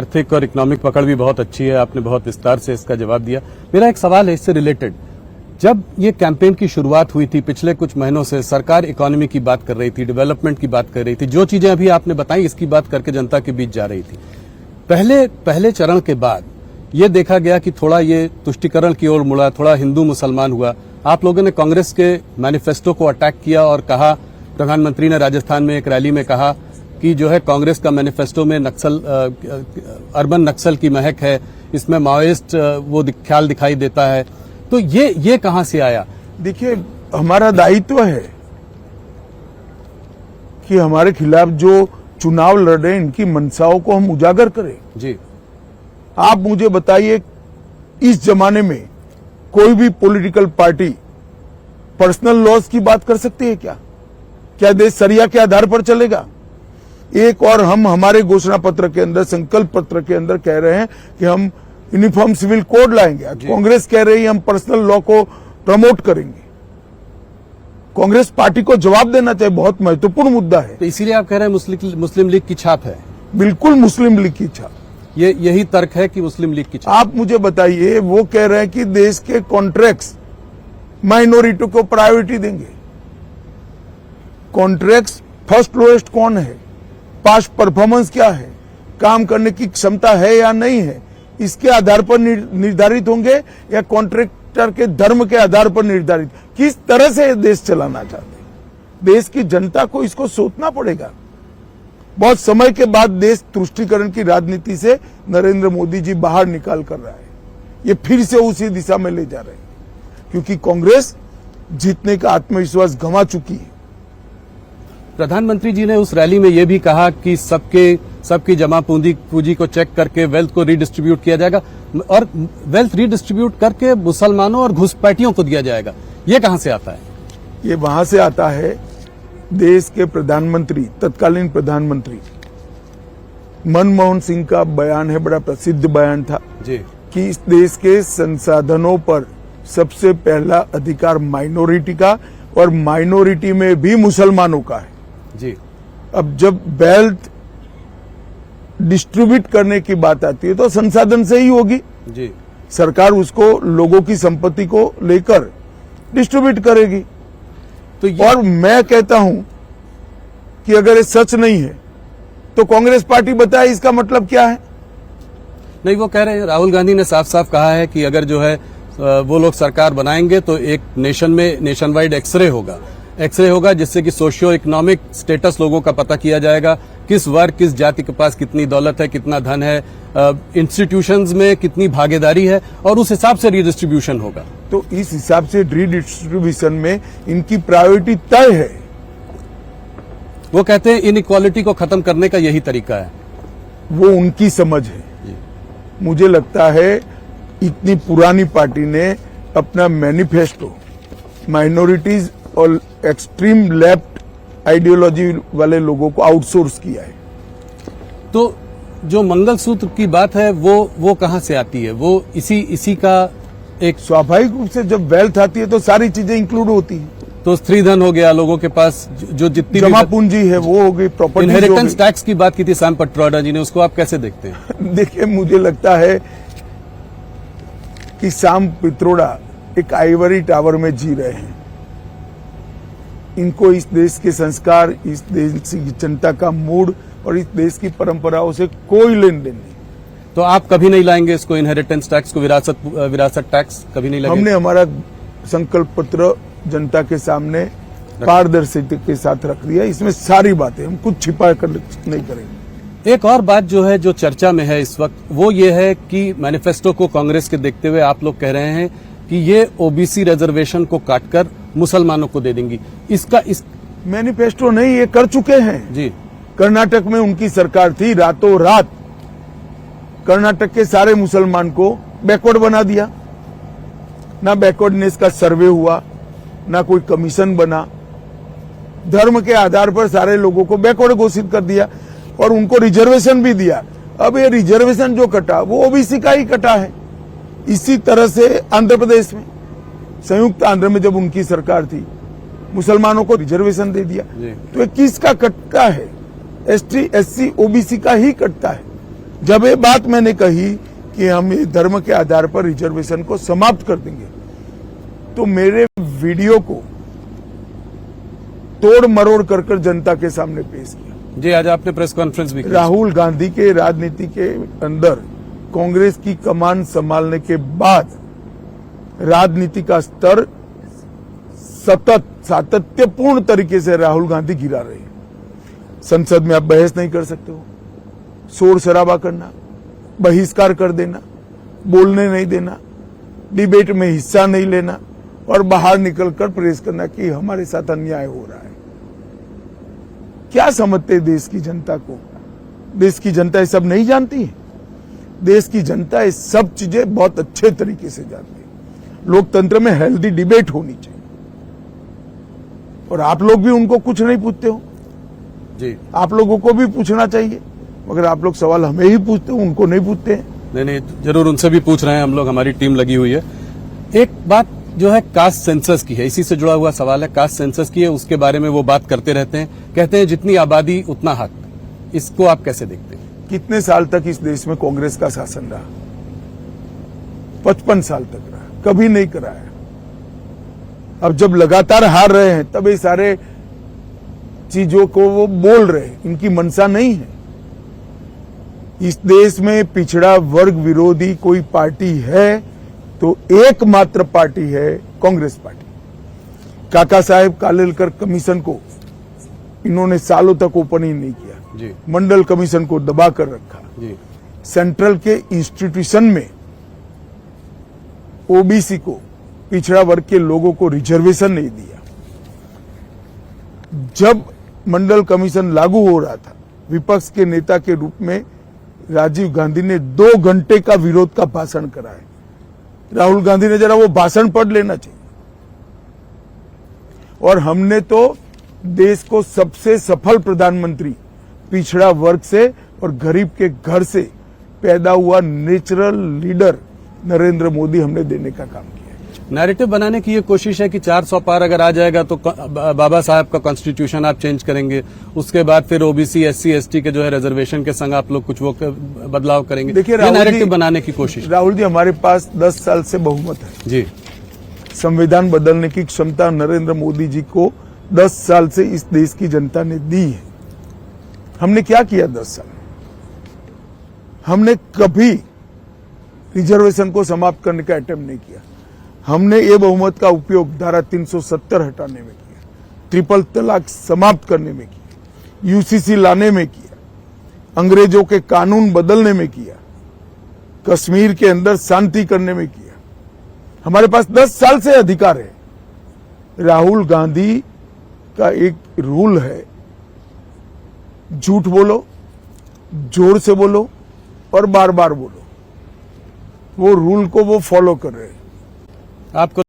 आर्थिक और इकोनॉमिक पकड़ भी बहुत अच्छी है, आपने बहुत विस्तार से इसका जवाब दिया। मेरा एक सवाल है इससे रिलेटेड, जब ये कैंपेन की शुरुआत हुई थी पिछले कुछ महीनों से सरकार इकोनॉमी की बात कर रही थी, डेवलपमेंट की बात कर रही थी, जो चीजें अभी आपने बताई इसकी बात करके जनता के बीच जा रही थी। पहले चरण के बाद ये देखा गया कि थोड़ा ये तुष्टीकरण की ओर मुड़ा, थोड़ा हिंदू मुसलमान हुआ। आप लोगों ने कांग्रेस के मैनिफेस्टो को अटैक किया और कहा, प्रधानमंत्री ने राजस्थान में एक रैली में कहा कि जो है कांग्रेस का मैनिफेस्टो में अर्बन नक्सल की महक है, इसमें माओइस्ट वो ख्याल दिखाई देता है। तो ये कहां से आया? देखिए, हमारा दायित्व है कि हमारे खिलाफ जो चुनाव लड़ रहे हैं इनकी मंशाओं को हम उजागर करें। जी, आप मुझे बताइए, इस जमाने में कोई भी पॉलिटिकल पार्टी पर्सनल लॉस की बात कर सकती है क्या? क्या देश सरिया के आधार पर चलेगा? एक और हम हमारे घोषणा पत्र के अंदर, संकल्प पत्र के अंदर कह रहे हैं कि हम यूनिफॉर्म सिविल कोड लाएंगे। कांग्रेस कह रही है हम पर्सनल लॉ को प्रमोट करेंगे। कांग्रेस पार्टी को जवाब देना चाहिए, बहुत महत्वपूर्ण मुद्दा है। तो इसीलिए आप कह रहे हैं मुस्लिम लीग की छाप है? बिल्कुल मुस्लिम लीग की छाप। यही तर्क है कि मुस्लिम लीग की छाप। आप मुझे बताइए, वो कह रहे हैं कि देश के कॉन्ट्रैक्ट्स माइनॉरिटी को प्रायोरिटी देंगे। कॉन्ट्रैक्ट्स फर्स्ट लोएस्ट कौन है, पास्ट परफॉर्मेंस क्या है, काम करने की क्षमता है या नहीं है, इसके आधार पर निर्धारित होंगे या कॉन्ट्रैक्टर के धर्म के आधार पर निर्धारित? किस तरह से देश चलाना चाहते हैं? देश की जनता को इसको सोचना पड़ेगा। बहुत समय के बाद देश तुष्टीकरण की राजनीति से नरेंद्र मोदी जी बाहर निकाल कर रहा है। ये फिर से उसी दिशा में ले जा रहे हैं, क्योंकि कांग्रेस जीतने का आत्मविश्वास गंवा चुकी है। प्रधानमंत्री जी ने उस रैली में यह भी कहा कि सबकी जमा पूंजी को चेक करके वेल्थ को रीडिस्ट्रीब्यूट किया जाएगा और वेल्थ रीडिस्ट्रीब्यूट करके मुसलमानों और घुसपैठियों को दिया जाएगा। ये कहां से आता है? ये वहां से आता है, देश के प्रधानमंत्री, तत्कालीन प्रधानमंत्री मनमोहन सिंह का बयान है, बड़ा प्रसिद्ध बयान था जी, कि इस देश के संसाधनों पर सबसे पहला अधिकार माइनॉरिटी का और माइनॉरिटी में भी मुसलमानों का है जी। अब जब वेल्थ डिस्ट्रीब्यूट करने की बात आती है तो संसाधन से ही होगी जी। सरकार उसको लोगों की संपत्ति को लेकर डिस्ट्रीब्यूट करेगी। तो और मैं कहता हूं कि अगर ये सच नहीं है तो कांग्रेस पार्टी बताए इसका मतलब क्या है? नहीं, वो कह रहे हैं, राहुल गांधी ने साफ साफ कहा है कि अगर जो है वो लोग सरकार बनाएंगे तो एक नेशन वाइड एक्सरे होगा जिससे कि सोशियो इकोनॉमिक स्टेटस लोगों का पता किया जाएगा, किस वर्ग किस जाति के पास कितनी दौलत है, कितना धन है, इंस्टीट्यूशंस में कितनी भागीदारी है, और उस हिसाब से रीडिस्ट्रीब्यूशन होगा। तो इस हिसाब से रीडिस्ट्रीब्यूशन में इनकी प्रायोरिटी तय है। वो कहते हैं इनइक्वालिटी को खत्म करने का यही तरीका है। वो उनकी समझ है। मुझे लगता है इतनी पुरानी पार्टी ने अपना मैनिफेस्टो माइनॉरिटीज और एक्सट्रीम लेफ्ट आइडियोलॉजी वाले लोगों को आउटसोर्स किया है। तो जो मंगलसूत्र की बात है वो कहां से आती है? वो इसी का एक स्वाभाविक रूप से जब वेल्थ आती है तो सारी चीजें इंक्लूड होती हैं। तो स्त्री धन हो गया, लोगों के पास जो जितनी जमा पूंजी है वो हो गई, प्रॉपर्टी। इनहेरिटेंस टैक्स की बात की थी सैम पित्रोदा जी ने, उसको आप कैसे देखते हैं? देखिए, मुझे लगता है कि सैम पित्रोदा एक आइवरी टावर में जी रहे हैं। इनको इस देश के संस्कार, इस देश की जनता का मूड और इस देश की परंपराओं से कोई लेन देन नहीं। तो आप कभी नहीं लाएंगे इसको, इनहेरिटेंस टैक्स को, विरासत टैक्स कभी नहीं लाएंगे? हमने हमारा संकल्प पत्र जनता के सामने पारदर्शिता के साथ रख दिया। इसमें सारी बातें, हम कुछ छिपा कर नहीं करेंगे। एक और बात जो है, जो चर्चा में है इस वक्त, वो ये है कि मैनिफेस्टो को कांग्रेस के देखते हुए आप लोग कह रहे हैं कि ये ओबीसी रिजर्वेशन को काटकर मुसलमानों को दे देंगी। इस मैनिफेस्टो नहीं, ये कर चुके हैं जी। कर्नाटक में उनकी सरकार थी, रातों रात कर्नाटक के सारे मुसलमान को बैकवर्ड बना दिया। ना बैकवर्डनेस का सर्वे हुआ, ना कोई कमीशन बना, धर्म के आधार पर सारे लोगों को बैकवर्ड घोषित कर दिया और उनको रिजर्वेशन भी दिया। अब ये रिजर्वेशन जो कटा वो ओबीसी का ही कटा है। इसी तरह से आंध्र प्रदेश में, संयुक्त आंध्र में जब उनकी सरकार थी, मुसलमानों को रिजर्वेशन दे दिया। तो ये किसका कटता है? एसटी, एससी, ओबीसी का ही कटता है। जब ये बात मैंने कही कि हम ये धर्म के आधार पर रिजर्वेशन को समाप्त कर देंगे, तो मेरे वीडियो को तोड़ मरोड़ कर जनता के सामने पेश किया। जी, आज आपने प्रेस कॉन्फ्रेंस भी की। राहुल गांधी के राजनीति के अंदर कांग्रेस की कमान संभालने के बाद राजनीति का स्तर सतत सातत्यपूर्ण तरीके से राहुल गांधी गिरा रहे हैं। संसद में आप बहस नहीं कर सकते हो, शोर शराबा करना, बहिष्कार कर देना, बोलने नहीं देना, डिबेट में हिस्सा नहीं लेना और बाहर निकलकर प्रेस करना कि हमारे साथ अन्याय हो रहा है। क्या समझते हैं देश की जनता को? देश की जनता ये सब नहीं जानती है। देश की जनता ये सब चीजें बहुत अच्छे तरीके से जानती है। लोकतंत्र में हेल्दी डिबेट होनी चाहिए और आप लोग भी उनको कुछ नहीं पूछते हो। जी, आप लोगों को भी पूछना चाहिए, मगर आप लोग सवाल हमें ही पूछते हो, उनको नहीं पूछते हैं। नहीं, जरूर उनसे भी पूछ रहे हैं हम लोग, हमारी टीम लगी हुई है। एक बात जो है कास्ट सेंसस की है, इसी से जुड़ा हुआ सवाल है। कास्ट सेंसस की है, उसके बारे में वो बात करते रहते हैं, कहते हैं जितनी आबादी उतना हक। इसको आप कैसे देखते हैं? कितने साल तक इस देश में कांग्रेस का शासन रहा? 55 साल तक रहा, कभी नहीं कराया। अब जब लगातार हार रहे हैं तब ये सारे चीजों को वो बोल रहे हैं, इनकी मंशा नहीं है। इस देश में पिछड़ा वर्ग विरोधी कोई पार्टी है तो एकमात्र पार्टी है कांग्रेस पार्टी। काका साहेब कालेलकर कमीशन को इन्होंने सालों तक ओपन ही नहीं किया जी, मंडल कमीशन को दबा कर रखा जी, सेंट्रल के इंस्टीट्यूशन में ओबीसी को, पिछड़ा वर्ग के लोगों को रिजर्वेशन नहीं दिया। जब मंडल कमीशन लागू हो रहा था, विपक्ष के नेता के रूप में राजीव गांधी ने 2 घंटे का विरोध का भाषण कराया। राहुल गांधी ने जरा वो भाषण पढ़ लेना चाहिए। और हमने तो देश को सबसे सफल प्रधानमंत्री पिछड़ा वर्ग से और गरीब के घर से पैदा हुआ नेचुरल लीडर नरेंद्र मोदी हमने देने का काम किया है। नैरेटिव बनाने की ये कोशिश है कि 400 पार अगर आ जाएगा तो बाबा साहब का कॉन्स्टिट्यूशन आप चेंज करेंगे, उसके बाद फिर ओबीसी एससी एसटी के जो है रिजर्वेशन के संग आप लोग कुछ वो बदलाव करेंगे। देखिए, नैरेटिव बनाने की कोशिश। राहुल जी, हमारे पास 10 साल से बहुमत है जी, संविधान बदलने की क्षमता नरेंद्र मोदी जी को 10 साल से इस देश की जनता ने दी है। हमने क्या किया 10 साल? हमने कभी रिजर्वेशन को समाप्त करने का अटेम्प्ट नहीं किया। हमने ये बहुमत का उपयोग धारा 370 हटाने में किया, ट्रिपल तलाक समाप्त करने में किया, यूसीसी लाने में किया, अंग्रेजों के कानून बदलने में किया, कश्मीर के अंदर शांति करने में किया। हमारे पास 10 साल से अधिकार है। राहुल गांधी का एक रूल है, झूठ बोलो, जोर से बोलो और बार बार बोलो। वो रूल को वो फॉलो कर रहे हैं। आपको